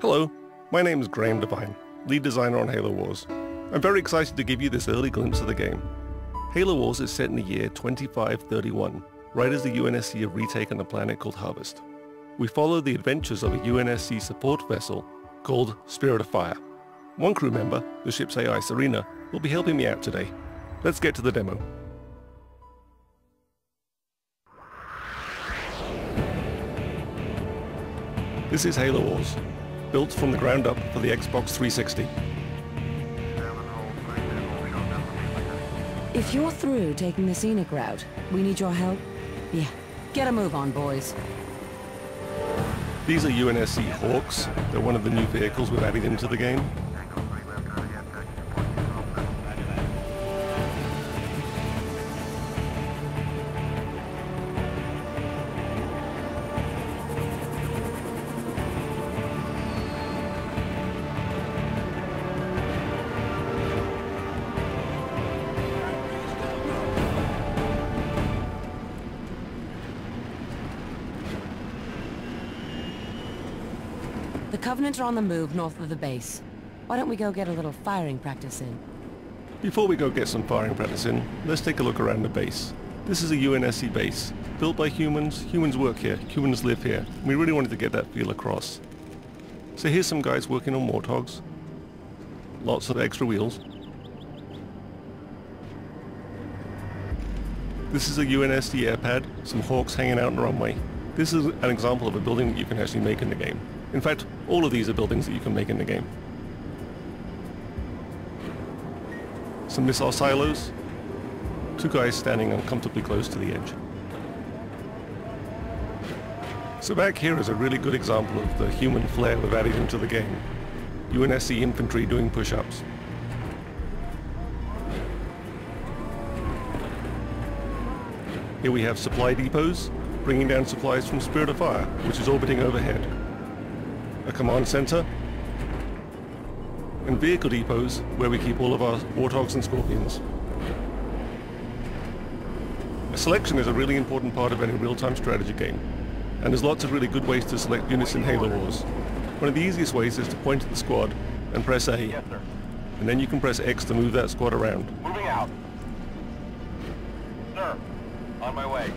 Hello, my name is Graham Devine, lead designer on Halo Wars. I'm very excited to give you this early glimpse of the game. Halo Wars is set in the year 2531, right as the UNSC have retaken a planet called Harvest. We follow the adventures of a UNSC support vessel called Spirit of Fire. One crew member, the ship's AI Serena, will be helping me out today. Let's get to the demo. This is Halo Wars, built from the ground up for the Xbox 360. If you're through taking the scenic route, we need your help. Yeah, get a move on, boys. These are UNSC Hawks. They're one of the new vehicles we've added into the game. The Covenant are on the move north of the base. Why don't we go get a little firing practice in? Before we go get some firing practice in, let's take a look around the base. This is a UNSC base, built by humans. Humans work here, humans live here. We really wanted to get that feel across. So here's some guys working on Warthogs. Lots of extra wheels. This is a UNSC airpad, some Hawks hanging out on the runway. This is an example of a building that you can actually make in the game. In fact, all of these are buildings that you can make in the game. Some missile silos. Two guys standing uncomfortably close to the edge. So back here is a really good example of the human flair we've added into the game. UNSC infantry doing push-ups. Here we have supply depots, bringing down supplies from Spirit of Fire, which is orbiting overhead. A command center, and vehicle depots where we keep all of our Warthogs and Scorpions. Selection is a really important part of any real-time strategy game, and there's lots of really good ways to select units in Halo Wars. One of the easiest ways is to point at the squad and press A, Yes, sir. and then you can press X to move that squad around. Moving out. Sir, on my way.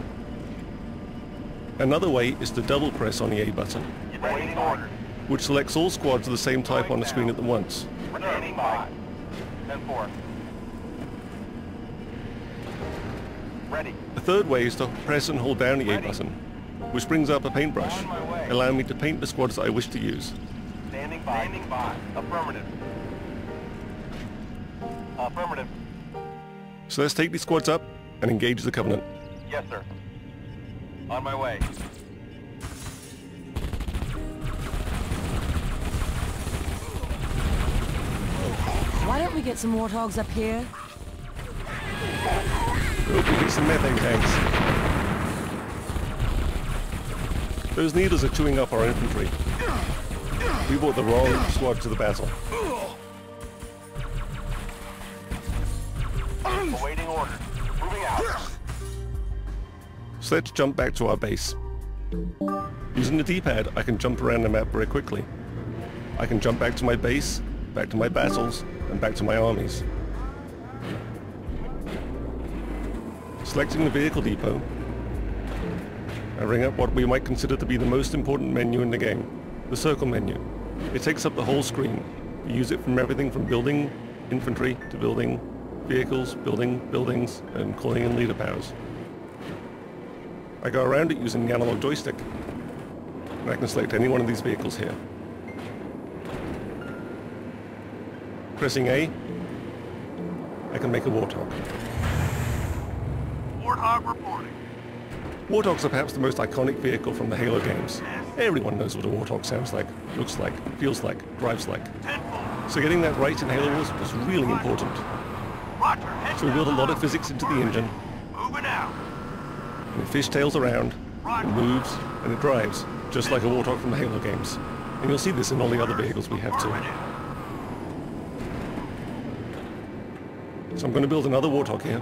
Another way is to double press on the A button, Waiting orders. which selects all squads of the same type on the screen at once. Standing by. 10-4. Ready. A third way is to press and hold down the A button, which brings up a paintbrush, On my way. allowing me to paint the squads that I wish to use. Standing by. Standing by. Affirmative. Affirmative. So let's take these squads up and engage the Covenant. Yes, sir. On my way. Why don't we get some Warthogs up here? Oh, we hit some methane tanks. Those needles are chewing up our infantry. We brought the wrong squad to the battle. Awaiting orders. Moving out. So let's jump back to our base. Using the D-pad, I can jump around the map very quickly. I can jump back to my base, back to my battles, and back to my armies. Selecting the vehicle depot, I bring up what we might consider to be the most important menu in the game, the circle menu. It takes up the whole screen. You use it from everything from building infantry to building vehicles, building buildings, and calling in leader powers. I go around it using the analog joystick, and I can select any one of these vehicles here. Pressing A, I can make a Warthog. Warthog reporting. Warthogs are perhaps the most iconic vehicle from the Halo games. Everyone knows what a Warthog sounds like, looks like, feels like, drives like. 10-4. So getting that right in Halo Wars was really important. Roger. Head So we built a down. lot of physics into the engine, Moving out. and it fishtails around, it moves, and it drives, just like a Warthog from the Halo games. And you'll see this in all the other vehicles we have too. So I'm going to build another Warthog here.